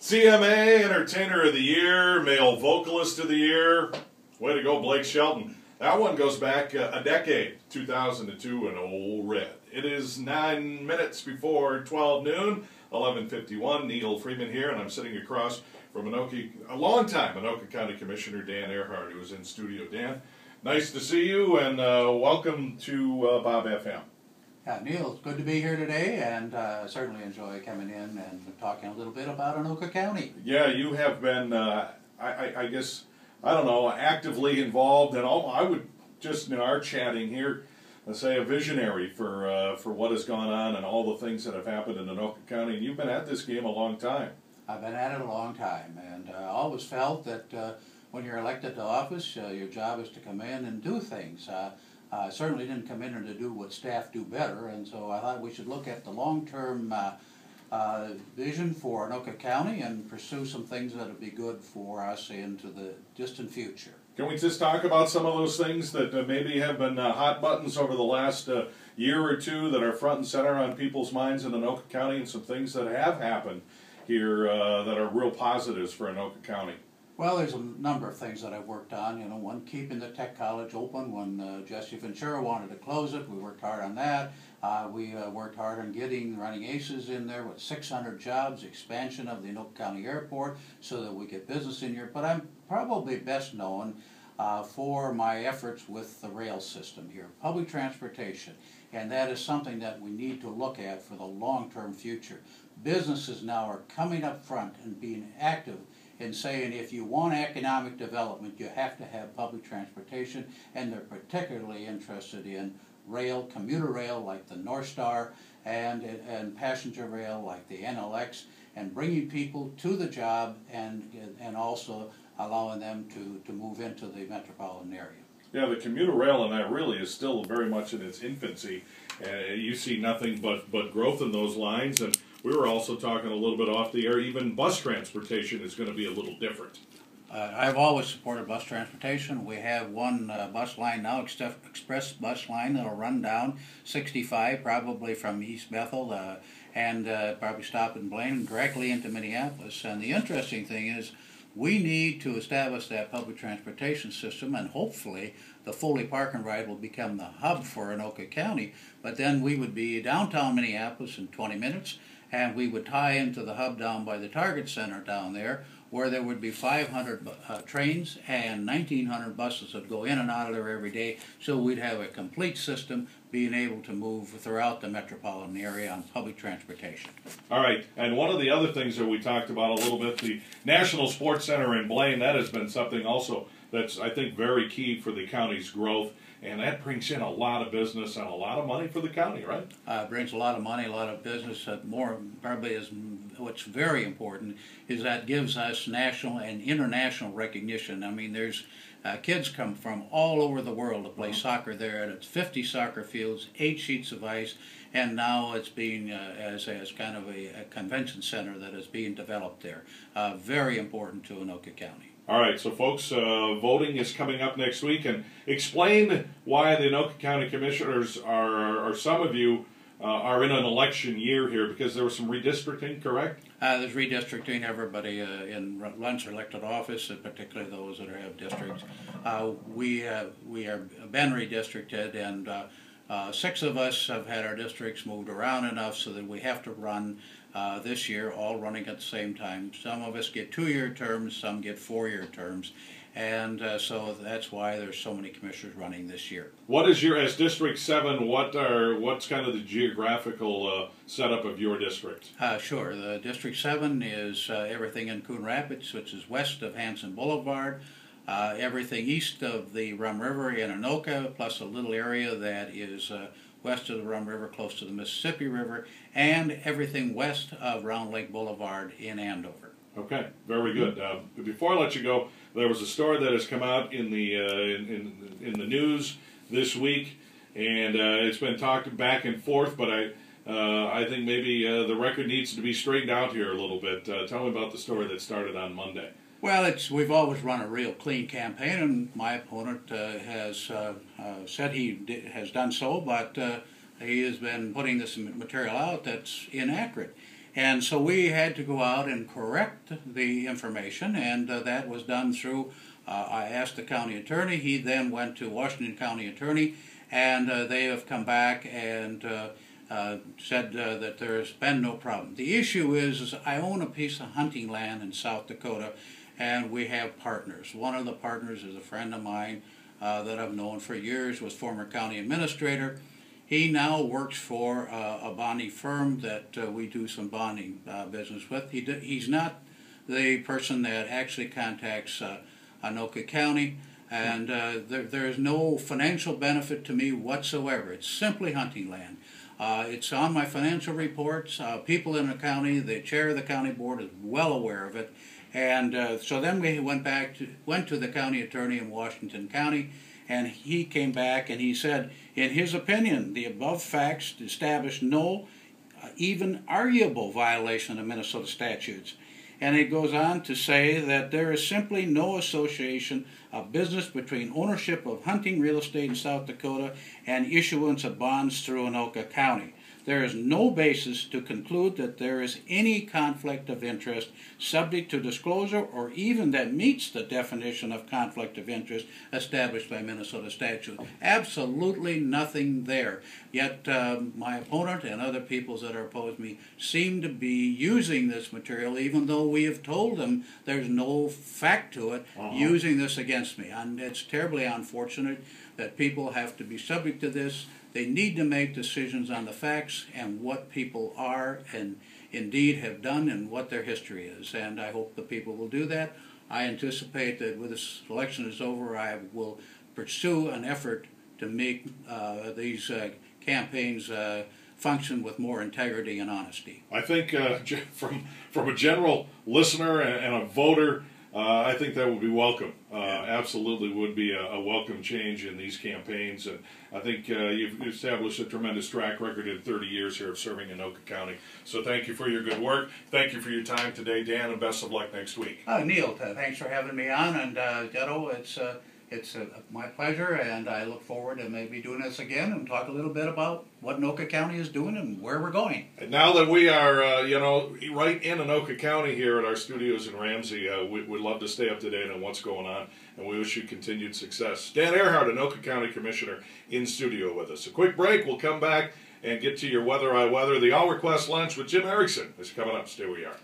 CMA Entertainer of the Year, Male Vocalist of the Year. Way to go, Blake Shelton. That one goes back a decade, 2002, in Old Red. It is 9 minutes before 12 noon, 11:51. Neil Freeman here, and I'm sitting across from a long-time Anoka County Commissioner Dan Erhart, who is in studio. Dan, nice to see you, and welcome to Bob FM. Neil, it's good to be here today, and certainly enjoy coming in and talking a little bit about Anoka County. Yeah, you have been, I guess, I don't know, actively involved in all. I would just in our chatting here say a visionary for what has gone on and all the things that have happened in Anoka County. And you've been at this game a long time. I've been at it a long time, and I always felt that when you're elected to office, your job is to come in and do things. I certainly didn't come in here to do what staff do better, and so I thought we should look at the long-term vision for Anoka County and pursue some things that would be good for us into the distant future. Can we just talk about some of those things that maybe have been hot buttons over the last year or two that are front and center on people's minds in Anoka County, and some things that have happened here that are real positives for Anoka County? Well, there's a number of things that I've worked on. You know, one, keeping the tech college open. When Jesse Ventura wanted to close it, we worked hard on that. We worked hard on running ACES in there with 600 jobs, expansion of the Anoka County Airport so that we get business in here. But I'm probably best known for my efforts with the rail system here, public transportation. And that is something that we need to look at for the long-term future. Businesses now are coming up front and being active in saying if you want economic development, you have to have public transportation, and they're particularly interested in rail, commuter rail like the North Star, and passenger rail like the NLX, and bringing people to the job and also allowing them to move into the metropolitan area. Yeah, the commuter rail, and that really is still very much in its infancy. You see nothing but growth in those lines, and we were also talking a little bit off the air, even bus transportation is going to be a little different. I've always supported bus transportation. We have one bus line now, express bus line, that'll run down 65, probably from East Bethel, and probably stop in Blaine and directly into Minneapolis. And the interesting thing is, we need to establish that public transportation system, and hopefully the Foley Park and Ride will become the hub for Anoka County. But then we would be downtown Minneapolis in 20 minutes, and we would tie into the hub down by the Target Center down there, where there would be 500 trains and 1,900 buses that go in and out of there every day. So we'd have a complete system being able to move throughout the metropolitan area on public transportation. All right, and one of the other things that we talked about a little bit, the National Sports Center in Blaine, that has been something also that's, I think, very key for the county's growth. And that brings in a lot of business and a lot of money for the county, right? It brings a lot of money, a lot of business. More probably is what's very important is that gives us national and international recognition. I mean, there's kids come from all over the world to play soccer there, and it's 50 soccer fields, 8 sheets of ice, and now it's being as kind of a convention center that is being developed there. Very important to Anoka County. All right, so folks, voting is coming up next week, and explain why the Anoka County Commissioners or some of you are in an election year here, because there was some redistricting, correct? There's redistricting. Everybody in runs elected office, and particularly those that have districts. We have been redistricted, and 6 of us have had our districts moved around enough so that we have to run this year, all running at the same time. Some of us get 2-year terms, some get 4-year terms, and so that's why there's so many commissioners running this year. What is as District 7, what's kind of the geographical setup of your district? Sure. The District 7 is everything in Coon Rapids, which is west of Hanson Boulevard, everything east of the Rum River in Anoka, plus a little area that is west of the Rum River, close to the Mississippi River, and everything west of Round Lake Boulevard in Andover. Okay, very good. Before I let you go, there was a story that has come out in the in the news this week, and it's been talked back and forth. But I think maybe the record needs to be straightened out here a little bit. Tell me about the story that started on Monday. Well, we've always run a real clean campaign, and my opponent has said he has done so, but he has been putting this material out that's inaccurate. And so we had to go out and correct the information, and that was done through, I asked the county attorney, he then went to Washington County Attorney, and they have come back and said that there's been no problem. The issue is I own a piece of hunting land in South Dakota, and we have partners. One of the partners is a friend of mine that I've known for years, was former county administrator. He now works for a bonding firm that we do some bonding business with. He's not the person that actually contacts Anoka County, and there is no financial benefit to me whatsoever. It's simply hunting land. It's on my financial reports. People in the county, the chair of the county board is well aware of it. And so then we went to the county attorney in Washington County, and he came back and he said, in his opinion, the above facts establish no even arguable violation of Minnesota statutes. And it goes on to say that there is simply no association of business between ownership of hunting real estate in South Dakota and issuance of bonds through Anoka County. There is no basis to conclude that there is any conflict of interest subject to disclosure or even that meets the definition of conflict of interest established by Minnesota statute. Absolutely nothing there. Yet my opponent and other people that are opposed me seem to be using this material, even though we have told them there's no fact to it, using this against me. And it's terribly unfortunate that people have to be subject to this. They need to make decisions on the facts and what people are and indeed have done and what their history is. And I hope the people will do that. I anticipate that when this election is over, I will pursue an effort to make these campaigns function with more integrity and honesty. I think from a general listener and a voter, I think that would be welcome. Absolutely would be a welcome change in these campaigns. And I think you've established a tremendous track record in 30 years here of serving in Anoka County. So thank you for your good work. Thank you for your time today, Dan, and best of luck next week. Neil, thanks for having me on. And Ghetto, it's my pleasure, and I look forward to maybe doing this again and talk a little bit about what Anoka County is doing and where we're going. And now that we are, right in Anoka County here at our studios in Ramsey, we'd love to stay up to date on what's going on, and we wish you continued success. Dan Erhart, Anoka County Commissioner, in studio with us. A quick break. We'll come back and get to your Weather I Weather. The All Request Lunch with Jim Erickson is coming up. Stay where you are.